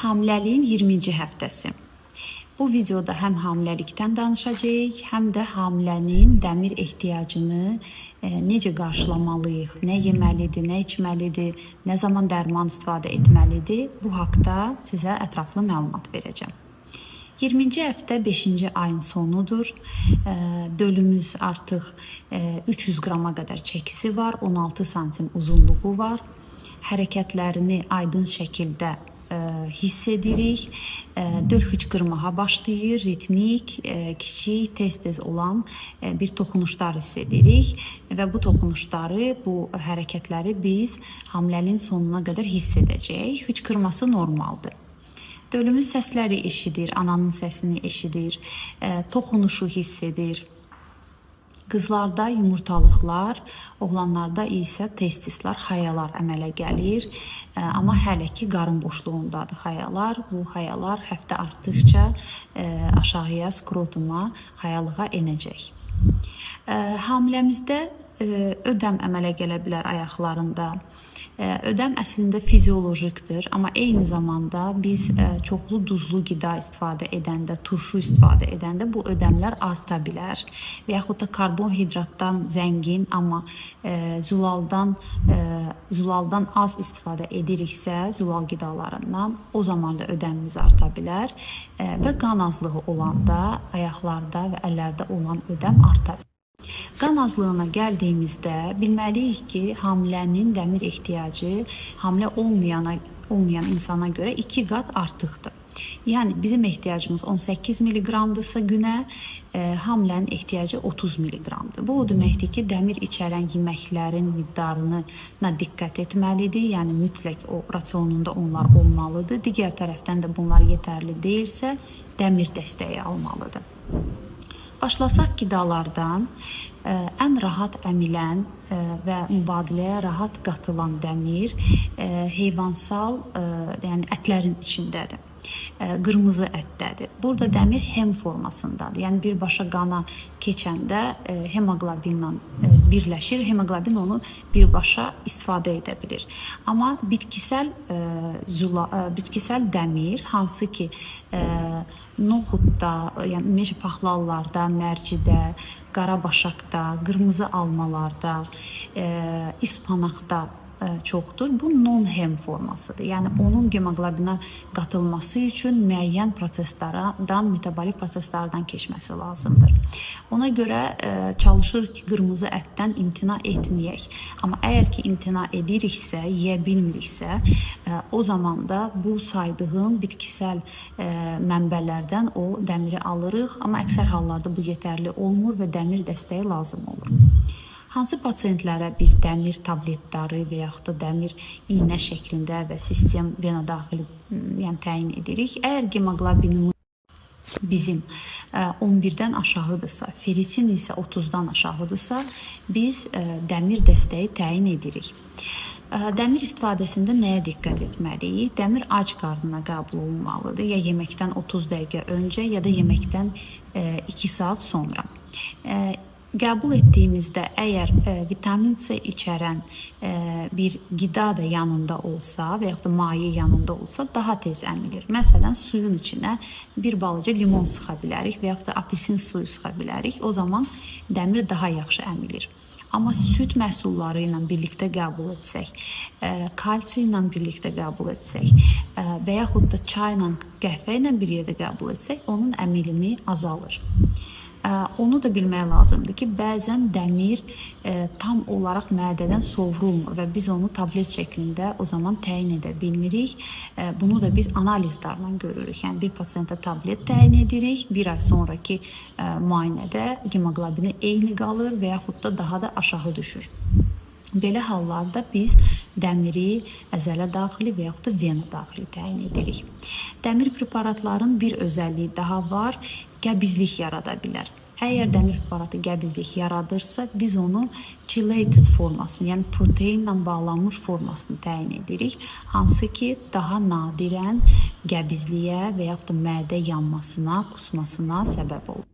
Hamiləliyin 20-ci həftəsi. Bu videoda həm hamiləlikdən danışacağıq, həm də hamilənin dəmir ehtiyacını necə qarşılamalıyıq, nə yeməlidir, nə içməlidir, nə zaman dərman istifadə etməlidir. Bu haqda sizə ətraflı məlumat verəcəm. 20-ci həftə 5-ci ayın sonudur. Dölümüz artıq 300 qrama qədər çəkisi var, 16 santim uzunluğu var. Hərəkətlərini aydın şəkildə hiss edirik. Döl hıçqırmağa başlayır, ritmik, kiçik, tez-tez olan bir toxunuşlar hiss edirik və bu toxunuşları, bu hərəkətləri biz hamiləliyin sonuna qədər hiss edəcəyik. Hıçqırması normaldır. Dölümüz səsləri eşidir, ananın səsini eşidir, toxunuşu hiss edir. Qızlarda yumurtalıqlar, oğlanlarda isə testislər, xayalar əmələ gəlir. Amma hələ ki qarın boşluğundadır xayalar. Bu xayalar həftə artdıqca aşağıya, skrotuma, xayalığa enəcək. Hamiləmizdə ödəm əmələ gələ bilər ayaqlarında. Ödəm əslində fiziolojikdir, amma eyni zamanda biz çoxlu duzlu qida istifadə edəndə, turşu istifadə edəndə bu ödəmlər arta bilər. Və yaxud da karbonhidratdan zəngin, amma zulaldan az istifadə ediriksə, zulal qidalarından, o zaman da ödəmimiz arta bilər. Və qan azlığı olanda ayaqlarda və əllərdə olan ödəm arta bilər. Qan azlığına gəldiyimizdə bilməliyik ki, hamilənin dəmir ehtiyacı hamilə olmayan insana görə 2 qat artıqdır. Yəni bizim ehtiyacımız 18 mg-dırsa günə, hamilənin ehtiyacı 30 mg-dır. Bu o deməkdir ki, dəmir içərən yeməklərin miqdarına diqqət etməlidir. Yəni mütləq o rasionunda onlar olmalıdır. Digər tərəfdən də bunlar yetərli deyilsə, dəmir dəstəyi almalıdır. Başlasaq qidalardan, ən rahat əmilən və mübadiləyə rahat qatılan dəmir heyvansal, yəni ətlərin içindədir. Qırmızı ətdədir. Burada dəmir hem formasındadır. Yəni birbaşa qana keçəndə hemoqlobinlə birləşir. Hemoqlobin onu birbaşa istifadə edə bilir. Amma bitkisəl dəmir, hansı ki noxudda, yəni ümumiyyətlə paxlallarda, mərcidə, qarabaşaqda, qırmızı almalarda, ispanaqda çoxdur. Bu non-hem formasıdır. Yəni onun hemoqlobinə qatılması üçün müəyyən proseslərdən, metabolik proseslərdən keçməsi lazımdır. Ona görə çalışırıq ki, qırmızı ətdən imtina etməyək. Amma əgər ki imtina ediriksə, yeyə bilmiriksə, o zaman da bu saydığım bitkisəl mənbələrdən o dəmiri alırıq. Amma əksər hallarda bu yetərli olmur və dəmir dəstəyi lazım olur. Hansı pasientlərə biz dəmir tabletləri və yaxud da dəmir iynə şəklində və sistem vena daxili təyin edirik? Əgər hemoqlobinimiz bizim 11-dən aşağıdırsa, ferritin isə 30-dan aşağıdırsa, biz dəmir dəstəyi təyin edirik. Dəmir istifadəsində nəyə diqqət etməliyik? Dəmir ac qarnına qəbul olunmalıdır. Ya yeməkdən 30 dəqiqə öncə, ya da yeməkdən 2 saat sonra. Qəbul etdiyimizdə əgər vitamin C içərən bir qida da yanında olsa və yaxud da maye yanında olsa daha tez əmilir. Məsələn, suyun içinə bir balaca limon sıxa bilərik və yaxud da apelsin suyu sıxa bilərik. O zaman dəmir daha yaxşı əmilir. Amma süd məhsulları ilə birlikdə qəbul etsək, kalsiy ilə birlikdə qəbul etsək və yaxud da çayla, qəhvə ilə bir yerdə qəbul etsək, onun əmilimi azalır. Onu da bilmək lazımdır ki, bəzən dəmir tam olaraq mədədən sovrulmur və biz onu tablet şəklində o zaman təyin edə bilmirik. Bunu da biz analizlərlə görürük. Yəni bir pasiyentə tablet təyin edirik, bir ay sonraki müayinədə hemoqlobini eyni qalır və yaxud da daha da aşağı düşür. Belə hallarda biz dəmiri əzələ daxili və yaxud da vena daxili təyin edirik. Dəmir preparatların bir özəlliyi daha var, qəbizlik yarada bilər. Əgər dəmir preparatı qəbizlik yaradırsa, biz onu chelated formasını, yəni proteinlə bağlanmış formasını təyin edirik. Hansı ki, daha nadirən qəbizliyə və yaxud da mədə yanmasına, qusmasına səbəb olur.